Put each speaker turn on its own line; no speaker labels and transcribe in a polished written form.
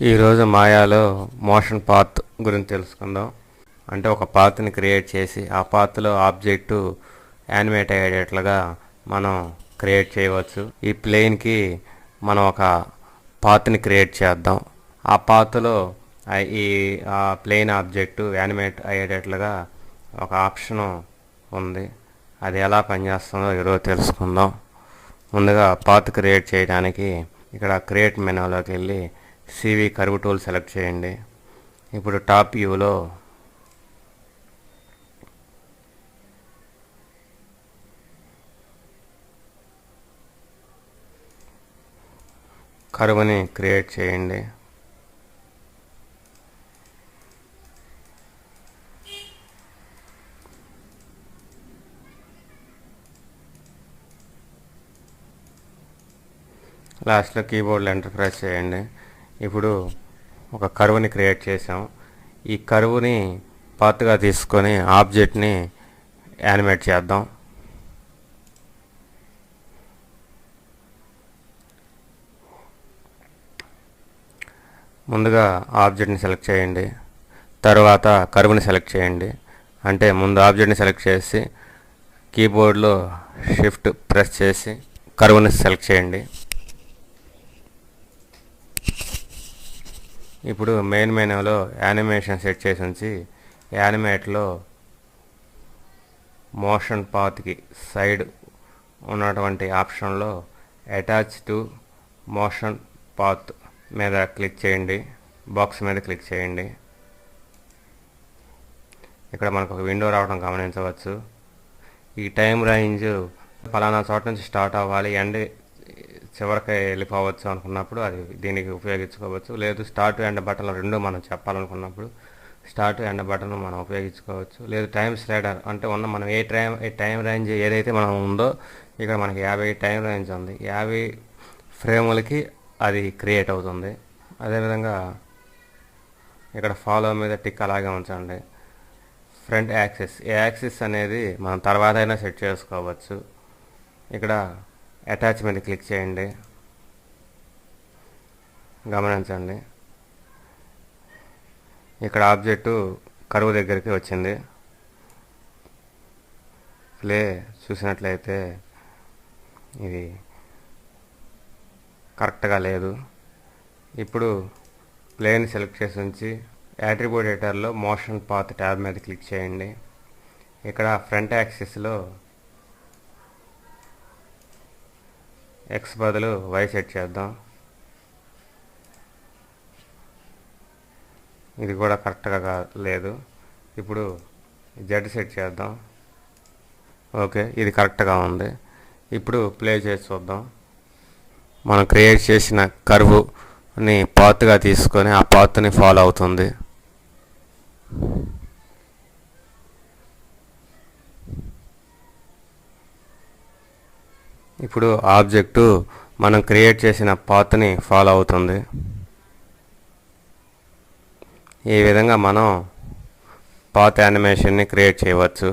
ఈరోజు మాయాలో motion path గురించి తెలుసుకుందాం. అంటే ఒక పాత్ని క్రియేట్ చేసి ఆ పాత్లో ఆబ్జెక్టు యానిమేట్ అయ్యేటట్లుగా మనం క్రియేట్ చేయవచ్చు. ఈ ప్లేన్కి మనం ఒక పాత్ని క్రియేట్ చేద్దాం. ఆ పాత్లో ఆ ప్లేన్ ఆబ్జెక్టు యానిమేట్ అయ్యేటట్లుగా ఒక ఆప్షను ఉంది. అది ఎలా పనిచేస్తుందో ఈరోజు తెలుసుకుందాం. ముందుగా పాత్ క్రియేట్ చేయడానికి ఇక్కడ క్రియేట్ మెనూలోకి వెళ్ళి CV కర్వ్ టూల్ సెలెక్ట్ చేయండి. ఇప్పుడు టాప్ వ్యూలో కర్వ్ని క్రియేట్ చేయండి. లాస్ట్లో కీబోర్డ్లో ఎంటర్ ప్రెస్ చేయండి. ఇప్పుడు ఒక కర్వ్ని క్రియేట్ చేసాం. ఈ కర్వ్ని పాత్గా తీసుకొని ఆబ్జెక్ట్ని యానిమేట్ చేద్దాం. ముందుగా ఆబ్జెక్ట్ని సెలెక్ట్ చేయండి, తర్వాత కర్వ్ని సెలెక్ట్ చేయండి. అంటే ముందు ఆబ్జెక్ట్ని సెలెక్ట్ చేసి కీబోర్డ్లో షిఫ్ట్ ప్రెస్ చేసి కర్వ్ని సెలెక్ట్ చేయండి. ఇప్పుడు మెయిన్ మెనూలో యానిమేషన్ సెట్ చేసి ఉంచి యానిమేట్లో మోషన్ పాత్కి సైడ్ ఉన్నటువంటి ఆప్షన్లో అటాచ్ టు మోషన్ పాత్ మీద క్లిక్ చేయండి. బాక్స్ మీద క్లిక్ చేయండి. ఇక్కడ మనకు ఒక విండో రావడం గమనించవచ్చు. ఈ టైం రేంజ్ ఫలానా చోట నుంచి స్టార్ట్ అవ్వాలి, ఎండ్ చివరికి వెళ్ళిపోవచ్చు అనుకున్నప్పుడు అది దీనికి ఉపయోగించుకోవచ్చు. లేదు స్టార్ట్ ఎండ్ బటన్లు రెండు మనం చెప్పాలనుకున్నప్పుడు స్టార్ట్ ఎండ్ బటన్ మనం ఉపయోగించుకోవచ్చు. లేదు టైం స్లైడర్ అంటే మనం ఏ టైం రేంజ్ ఏదైతే మనం ఉందో ఇక్కడ మనకి 50 టైం రేంజ్ ఉంది. 50 ఫ్రేములకి అది క్రియేట్ అవుతుంది. అదేవిధంగా ఇక్కడ ఫాలో మీద టిక్ అలాగే ఉంచండి. ఫ్రంట్ యాక్సిస్ అనేది మనం తర్వాత అయినా సెట్ చేసుకోవచ్చు. ఇక్కడ అటాచ్ మీద క్లిక్ చేయండి. గమనించండి, ఇక్కడ ఆబ్జెక్టు కర్వ్ దగ్గరికి వచ్చింది. ప్లే చూసినట్లయితే ఇది కరెక్ట్గా లేదు. ఇప్పుడు ప్లేని సెలెక్ట్ చేసి ఉంచి యాట్రిబ్యూట్ ఎడిటర్లో మోషన్ పాత్ ట్యాబ్ మీద క్లిక్ చేయండి. ఇక్కడ ఫ్రంట్ యాక్సిస్లో X బదులు Y సెట్ చేద్దాం. ఇది కూడా కరెక్ట్గా లేదు. ఇప్పుడు Z సెట్ చేద్దాం. ఓకే, ఇది కరెక్ట్గా ఉంది. ఇప్పుడు ప్లే చేసి చూద్దాం. మనం క్రియేట్ చేసిన కర్వ్ని పాత్గా తీసుకొని ఆ పాత్ని ఫాలో అవుతుంది. ఇప్పుడు ఆబ్జెక్టు మనం క్రియేట్ చేసిన పాత్ని ఫాలో అవుతుంది. ఈ విధంగా మనం పాత్ యానిమేషన్ని క్రియేట్ చేయవచ్చు.